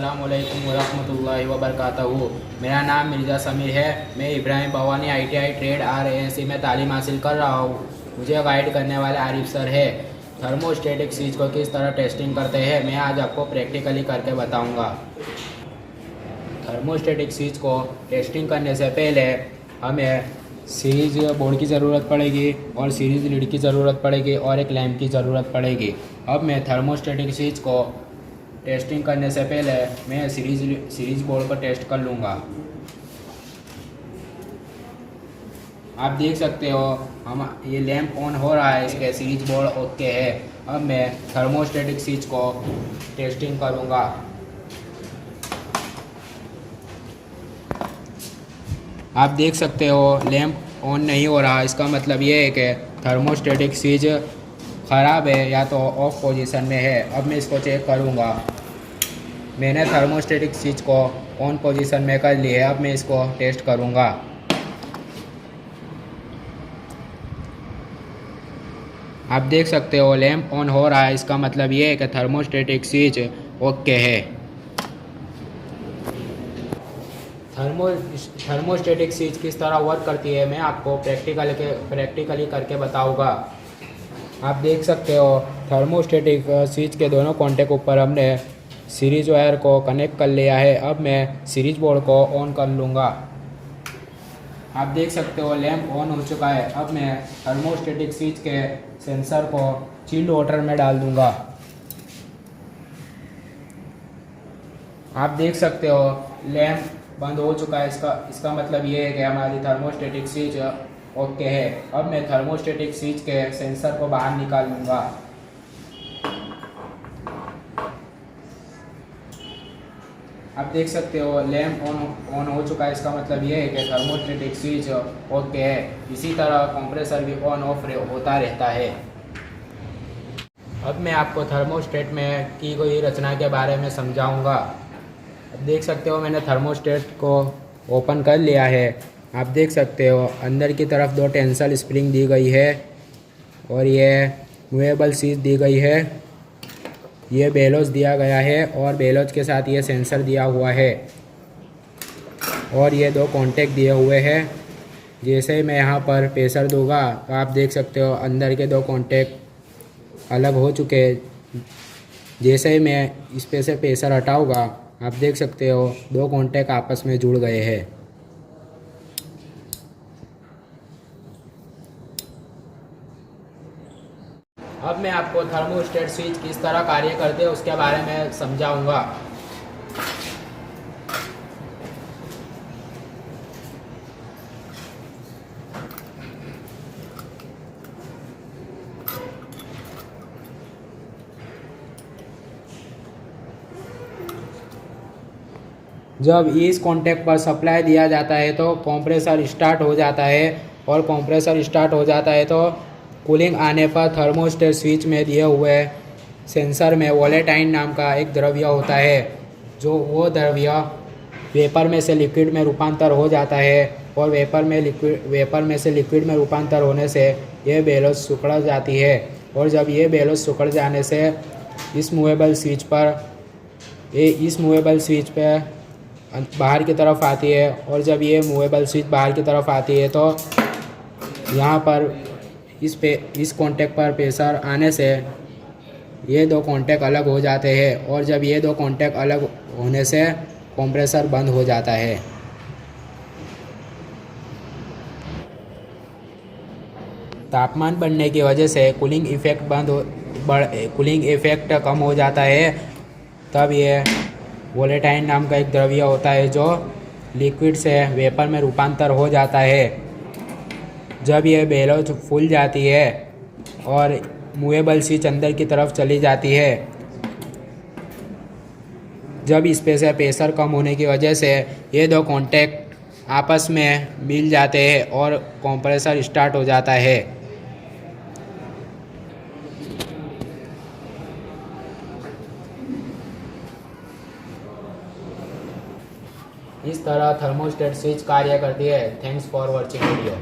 अस्सलामुअलैकुम वरहमतुल्लाहि वबरकातुहू। मेरा नाम मिर्ज़ा समीर है। मैं Ibrahim Bhavani ITI trade RAC में तालीम हासिल कर रहा हूँ। मुझे गाइड करने वाले आरिफ सर है। थर्मोस्टेटिक सीरीज को किस तरह टेस्टिंग करते हैं मैं आज आपको प्रैक्टिकली करके बताऊँगा। थर्मोस्टेटिक सीरीज को टेस्टिंग करने से पहले हमें सीरीज बोर्ड की ज़रूरत पड़ेगी और सीरीज लीड की ज़रूरत पड़ेगी और एक लैंप की ज़रूरत पड़ेगी। अब मैं थर्मोस्टेटिक सीरीज को टेस्टिंग करने से पहले मैं सीरीज बोर्ड को टेस्ट कर लूँगा। आप देख सकते हो हम ये लैंप ऑन हो रहा है, इसके सीरीज बोर्ड ओके है। अब मैं थर्मोस्टेटिक सीरीज को टेस्टिंग करूँगा। आप देख सकते हो लैंप ऑन नहीं हो रहा, इसका मतलब ये है कि थर्मोस्टेटिक सीरीज ख़राब है या तो ऑफ पोजीशन में है। अब मैं इसको चेक करूँगा। मैंने थर्मोस्टेटिक स्विच को ऑन पोजीशन में कर ली है। अब मैं इसको टेस्ट करूँगा। आप देख सकते हो लैंप ऑन हो रहा है, इसका मतलब ये है कि थर्मोस्टेटिक स्विच ओके है। थर्मोस्टेटिक स्विच किस तरह वर्क करती है मैं आपको प्रैक्टिकली करके बताऊँगा। आप देख सकते हो थर्मोस्टेटिक स्विच के दोनों कॉन्टैक्ट ऊपर हमने सीरीज वायर को कनेक्ट कर लिया है। अब मैं सीरीज बोर्ड को ऑन कर लूँगा। आप देख सकते हो लैंप ऑन हो चुका है। अब मैं थर्मोस्टेटिक स्विच के सेंसर को चिल्ड वाटर में डाल दूँगा। आप देख सकते हो लैंप बंद हो चुका है। इसका मतलब ये है कि हमारी थर्मोस्टेटिक स्विच ओके है। अब मैं थर्मोस्टेटिक स्विच के सेंसर को बाहर निकाल लूँगा। आप देख सकते हो लैंप ऑन हो चुका है, इसका मतलब ये है कि थर्मोस्टेटिक स्विच ओके है। इसी तरह कंप्रेसर भी ऑन ऑफ होता रहता है। अब मैं आपको थर्मोस्टेट में की गई रचना के बारे में समझाऊंगा। अब देख सकते हो मैंने थर्मोस्टेट को ओपन कर लिया है। आप देख सकते हो अंदर की तरफ दो टेंसल स्प्रिंग दी गई है और ये मूवेबल सीट दी गई है। ये बेलोज दिया गया है और बेलोज के साथ ये सेंसर दिया हुआ है और ये दो कॉन्टैक्ट दिए हुए हैं। जैसे मैं यहाँ पर प्रेशर दूंगा तो आप देख सकते हो अंदर के दो कॉन्टैक्ट अलग हो चुके हैं। जैसे ही मैं इस पे से प्रेशर हटाऊँगा आप देख सकते हो दो कॉन्टैक्ट आपस में जुड़ गए हैं। अब मैं आपको थर्मोस्टेट स्विच किस तरह कार्य करते हैं उसके बारे में समझाऊंगा। जब इस कॉन्टैक्ट पर सप्लाई दिया जाता है तो कंप्रेसर स्टार्ट हो जाता है और कंप्रेसर स्टार्ट हो जाता है तो कूलिंग आने पर थर्मोस्टेट स्विच में दिए हुए सेंसर में वोलेटाइन नाम का एक द्रव्य होता है। जो वो द्रव्य वेपर में से लिक्विड में रूपांतर हो जाता है और वेपर में से लिक्विड में रूपांतर होने से ये बेलोज सिकुड़ जाती है। और जब ये बेलोज सिकुड़ जाने से इस मूवेबल स्विच पर बाहर की तरफ आती है और जब ये मूवेबल स्विच बाहर की तरफ आती है तो यहाँ पर इस कॉन्टैक्ट पर प्रेशर आने से ये दो कॉन्टैक्ट अलग हो जाते हैं और जब ये दो कॉन्टैक्ट अलग होने से कंप्रेसर बंद हो जाता है। तापमान बढ़ने की वजह से कूलिंग इफेक्ट कम हो जाता है। तब ये वोलेटाइन नाम का एक द्रव्य होता है जो लिक्विड से वेपर में रूपांतर हो जाता है। जब ये बेलोज फूल जाती है और मूवेबल स्विच अंदर की तरफ चली जाती है, जब इस पे से प्रेशर कम होने की वजह से ये दो कॉन्टैक्ट आपस में मिल जाते हैं और कंप्रेसर स्टार्ट हो जाता है। इस तरह थर्मोस्टेट स्विच कार्य करती है। Thanks for watching video.